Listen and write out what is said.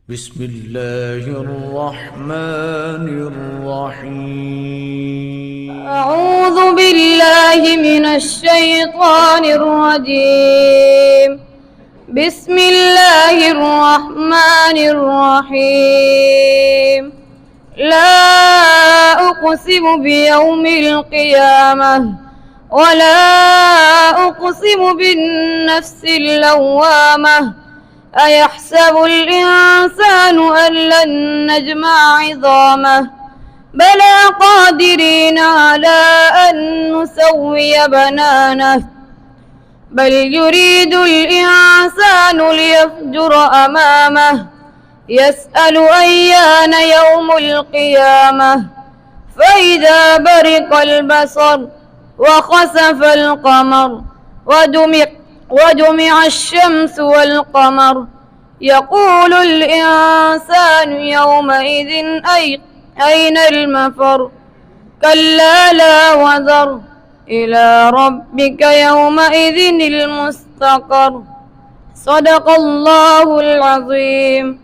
بسم الله الرحمن الرحيم. أعوذ بالله من الشيطان الرجيم. بسم الله الرحمن الرحيم. لا أقسم بيوم القيامة ولا أقسم بالنفس اللوامة. أيحسب الإنسان أن لن نجمع عظامه بلى قادرين على أن نسوي بنانه بل يريد الإنسان ليفجر أمامه يسأل أيان يوم القيامة فإذا برق البصر وخسف القمر وجمع الشمس والقمر يقول الإنسان يومئذ أين المفر كلا لا وزر إلى ربك يومئذ المستقر. صدق الله العظيم.